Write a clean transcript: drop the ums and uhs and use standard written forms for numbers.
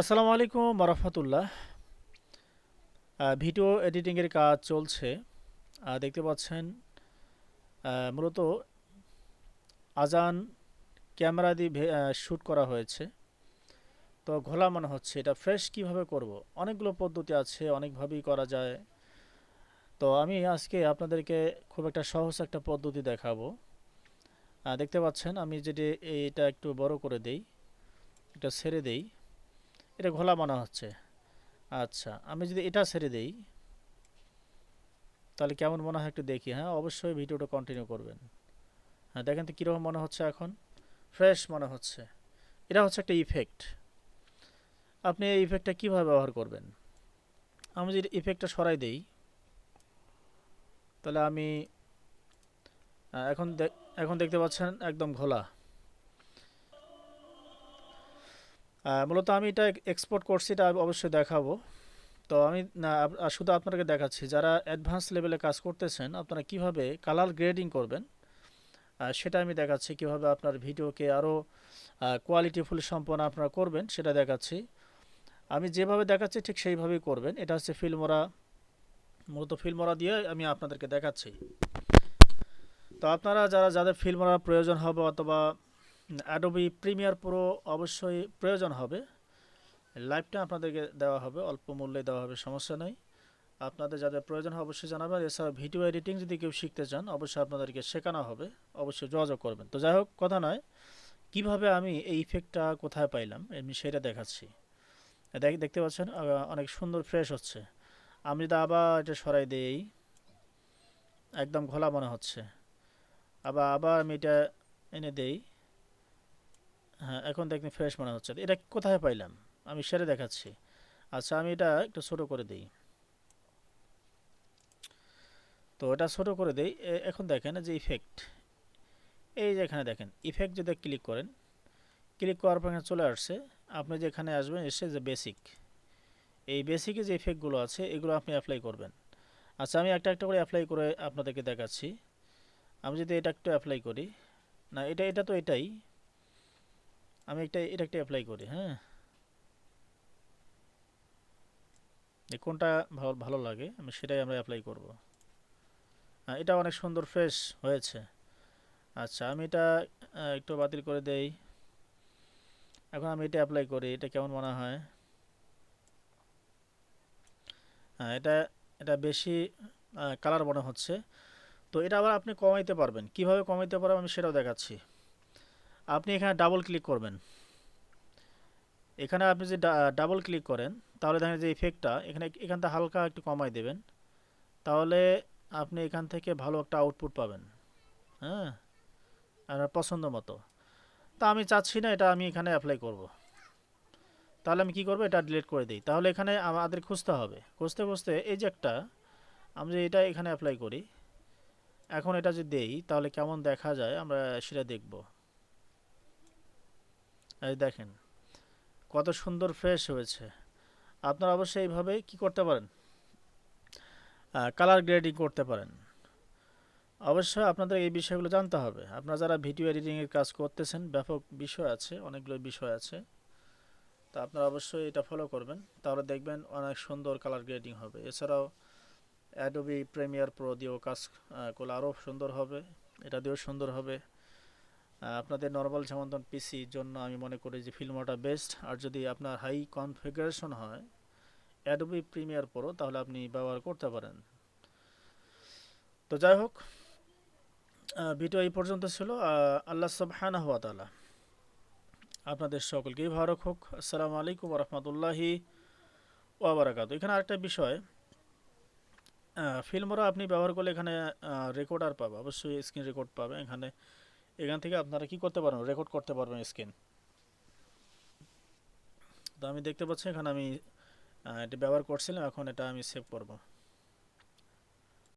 আসসালামু আলাইকুম রাহমাতুল্লাহ। ভিডিও এডিটিংয়ের কাজ চলছে। দেখতে পাচ্ছেন মূলত আজান ক্যামেরা দিয়ে শ্যুট করা হয়েছে। তো ঘোলা মনে হচ্ছে, এটা ফ্রেশ কিভাবে করব? অনেকগুলো পদ্ধতি আছে, অনেকভাবেই করা যায়। তো আমি আজকে আপনাদেরকে খুব একটা সহজ একটা পদ্ধতি দেখাবো। দেখতে পাচ্ছেন আমি যেটি এটা একটু বড় করে দেই, এটা ছেড়ে দেই, এটা ঘোলা মনে হচ্ছে। আচ্ছা, আমি যদি এটা ছেড়ে দেই তাহলে কেমন মনে হয় একটু দেখি। হ্যাঁ, অবশ্যই ভিডিওটা কন্টিনিউ করবেন। হ্যাঁ, দেখেন তো কীরকম মনে হচ্ছে এখন। ফ্রেশ মনে হচ্ছে। এটা হচ্ছে একটা ইফেক্ট। আপনি এই ইফেক্টটা কীভাবে ব্যবহার করবেন? আমি যদি ইফেক্টটা সরাই দেই তাহলে আমি এখন দেখতে পাচ্ছেন একদম ঘোলা। মূলত আমি এটা এক্সপোর্ট করছি, এটা অবশ্যই দেখাবো। তো আমি না শুধু আপনাদেরকে দেখাচ্ছি, যারা অ্যাডভান্স লেভেলে কাজ করতেছেন আপনারা কিভাবে কালার গ্রেডিং করবেন সেটা আমি দেখাচ্ছি। কিভাবে আপনার ভিডিওকে আরও কোয়ালিটিফুল সম্পন্ন আপনারা করবেন সেটা দেখাচ্ছি। আমি যেভাবে দেখাচ্ছি ঠিক সেইভাবেই করবেন। এটা হচ্ছে ফিল্মোরা, মূলত ফিল্মোরা দিয়ে আমি আপনাদেরকে দেখাচ্ছি। তো আপনারা যাদের ফিল্মোরা প্রয়োজন হবে অথবা অ্যাডোবি প্রিমিয়ার প্রো অবশ্যই প্রয়োজন হবে, লাইভটা আপনাদেরকে দেওয়া হবে, অল্প মূল্যে দেওয়া হবে, সমস্যা নেই। আপনাদের যাদের প্রয়োজন হয় অবশ্যই জানাবেন। এছাড়া ভিডিও এডিটিং যদি কেউ শিখতে চান অবশ্যই আপনাদেরকে শেখানো হবে, অবশ্যই যোগাযোগ করবেন। তো যাই হোক, কথা নয়, কিভাবে আমি এই ইফেক্টটা কোথায় পাইলাম আমি সেটা দেখাচ্ছি। দেখতে পাচ্ছেন অনেক সুন্দর ফ্রেশ হচ্ছে। আমি যদি আবার এটা সরাই দেই, একদম ঘোলা মনে হচ্ছে। আবার আমি এটা এনে দেই, হ্যাঁ এখন দেখতে ফ্রেশ মনে হচ্ছে। এটা কোথায় পাইলাম আমি সেটা দেখাচ্ছি। আচ্ছা, আমি এটা একটু ছোট করে দিই। তো এটা ছোট করে দেই। এখন দেখেন যে ইফেক্ট, এই যে এখানে দেখেন ইফেক্ট যদি ক্লিক করেন, ক্লিক করার পর এখানে চলে আসছে। আপনি যেখানে আসবেন এসে যে বেসিক, এই বেসিকে যে ইফেক্টগুলো আছে এগুলো আপনি অ্যাপ্লাই করবেন। আচ্ছা, আমি একটা একটা করে অ্যাপ্লাই করে আপনাদেরকে দেখাচ্ছি। আমি যদি এটা একটু অ্যাপ্লাই করি, না এটা তো এটাই, আমি এটা একটা অ্যাপ্লাই করি। হ্যাঁ, কোনটা ভালো ভালো লাগে আমি সেটাই আমরা অ্যাপ্লাই করব। হ্যাঁ, এটা অনেক সুন্দর ফ্রেশ হয়েছে। আচ্ছা, আমি এটা একটু বাতিল করে দেই। এখন আমি এটা অ্যাপ্লাই করি, এটা কেমন মনে হয়? হ্যাঁ, এটা এটা বেশি কালার মনে হচ্ছে। তো এটা আবার আপনি কমাইতে পারবেন। কিভাবে কমাইতে পারবেন আমি সেটাও দেখাচ্ছি। আপনি এখানে ডাবল ক্লিক করবেন। এখানে আপনি যদি ডাবল ক্লিক করেন তাহলে দেখেন যে ইফেক্টটা এখান থেকে হালকা একটু কমাই দেবেন, তাহলে আপনি এখান থেকে ভালো একটা আউটপুট পাবেন। হ্যাঁ, আপনার পছন্দ মতো। তা আমি চাচ্ছি না এটা আমি এখানে অ্যাপ্লাই করব। তাহলে আমি কি করব, এটা ডিলিট করে দিই। তাহলে এখানে আমাদের খুঁজতে হবে, খুঁজতে খুঁজতে এই যে একটা, আমি যে এটা এখানে অ্যাপ্লাই করি, এখন এটা যদি দেই তাহলে কেমন দেখা যায় আমরা সেটা দেখব। এই দেখেন কত সুন্দর ফ্রেশ হয়েছে। আপনারা অবশ্যই এইভাবে কি করতে পারেন, কালার গ্রেডিং করতে পারেন। অবশ্যই আপনাদের এই বিষয়গুলো জানতে হবে। আপনারা যারা ভিডিও এডিটিংয়ের কাজ করতেছেন, ব্যাপক বিষয় আছে, অনেকগুলো বিষয় আছে। তো আপনারা অবশ্যই এটা ফলো করবেন, তাহলে দেখবেন অনেক সুন্দর কালার গ্রেডিং হবে। এছাড়াও অ্যাডোবি প্রিমিয়ার প্রো দিয়েও কাজ করলে আরও সুন্দর হবে, এটা দিয়েও সুন্দর হবে। আপনাদের নর্মাল যেমন পিসির জন্য আমি মনে করি যে ফিল্মোটা বেস্ট। আর যদি আপনার হাই কনফিগারেশন হয় অ্যাডোবি প্রিমিয়ার প্রো তাহলে আপনি ব্যবহার করতে পারেন। তো যাই হোক, ভিডিও এই পর্যন্ত ছিল। আল্লাহ সুবহানাহু ওয়া তাআলা আপনাদের সকলকেই ভালো রাখুক। আসসালামু আলাইকুম ওয়া রাহমাতুল্লাহি ওয়া বারাকাতুহু। এখানে আরেকটা বিষয়, ফিল্মোরা আপনি ব্যবহার করলে এখানে রেকর্ডার পাবে, অবশ্যই স্ক্রিন রেকর্ড পাবে। এখান থেকে আপনারা কি করতে পারবেন, রেকর্ড করতে পারবেন স্ক্রিন। তো আমি দেখতে পাচ্ছি এখানে আমি এটা ব্যবহার করছিলাম, এখন এটা আমি সেভ করব।